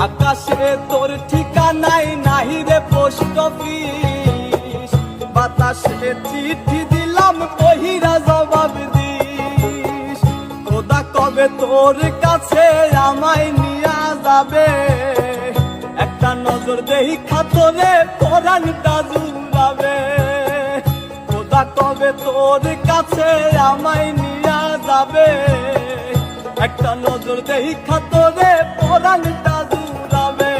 আকাশে তোর ঠিকানাই নাহি রে পোস্ট অফিস, বাতাসে চিঠি দিলাম কহিরা জবাব দিস। খোদা কবে তোর কাছে আমায় নিয়া যাবে, একটা নজর দেহি খাতরে পরাণটা জুড়াবে। খোদা কবে তোর কাছে আমায় নিয়া যাবে, একটা নজর দেহি খাতরে পরাণটা জুড়াবে।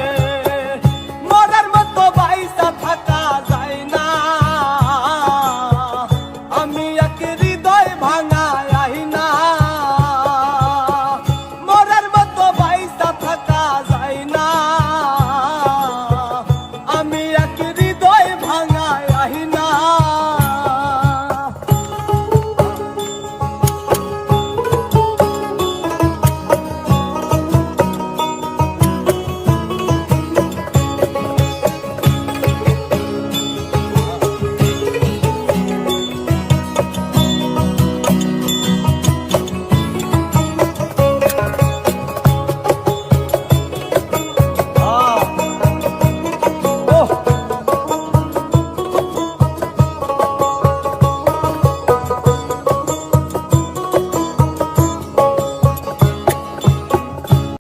মরার মতো বাইসা থাকা যায় না, আমি এক হৃদয় ভাঙায় আইনা। মরার মতো বাইসা থাকা যায় না, আমি এক হৃদয় ভাঙায় আইনা।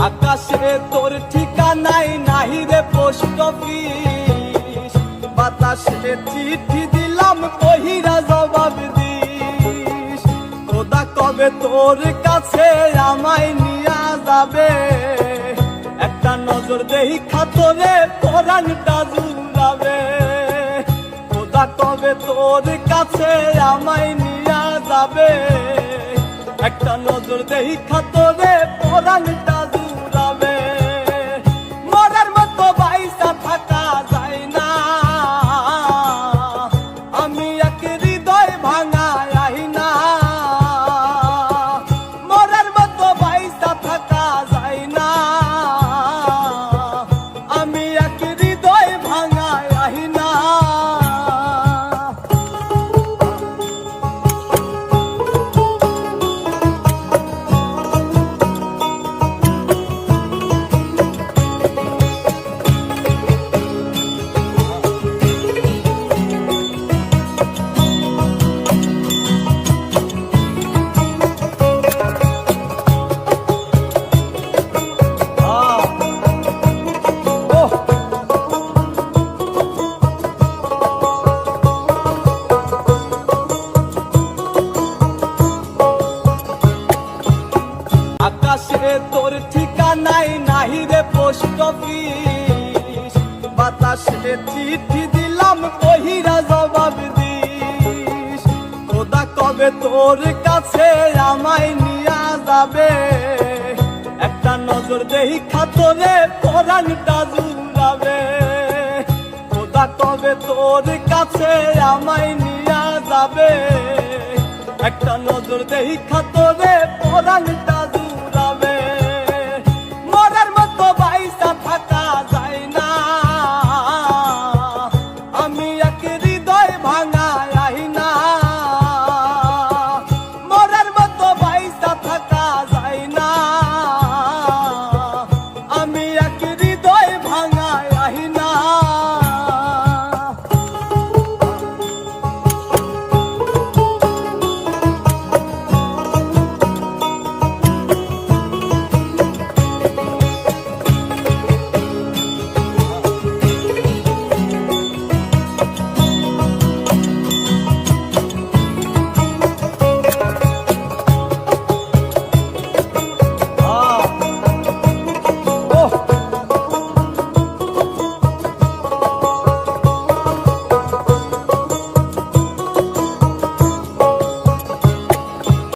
আকাশে তোর ঠিকানাই নাহি রে পোস্ট অফিস, বাতাসে চিঠি দিলাম কহিরা জবাব দিস। খোদা কবে তোর কাছে আমায় নিয়া যাবে, একটা নজর দেহি খাতরে পরাণটা জুড়াবে। খোদা কবে তোর কাছে আমায় নিয়া যাবে, একটা নজর দেহি খাতরে পরাণটা জুড়াবে। মরার মতো বাইসা থাকা যায় না, আমি এক হৃদয় ভাঙায় আইনা। মরার মতো বাইসা থাকা যায় না, আমি এক হৃদয় ভাঙায় আইনা। আকাশে তোর ঠিকানাই নাহি রে পোস্ট অফিস, বাতাসে চিঠি দিলাম কহিরা জবাব দিস। খোদা কবে তোর কাছে আমায় নিয়া যাবে, একটা নজর দেহি খাতরে পরাণটা জুড়াবে। খোদা কবে তোর কাছে আমায় নিয়া যাবে, একটা নজর দেহি খাতরে পরাণটা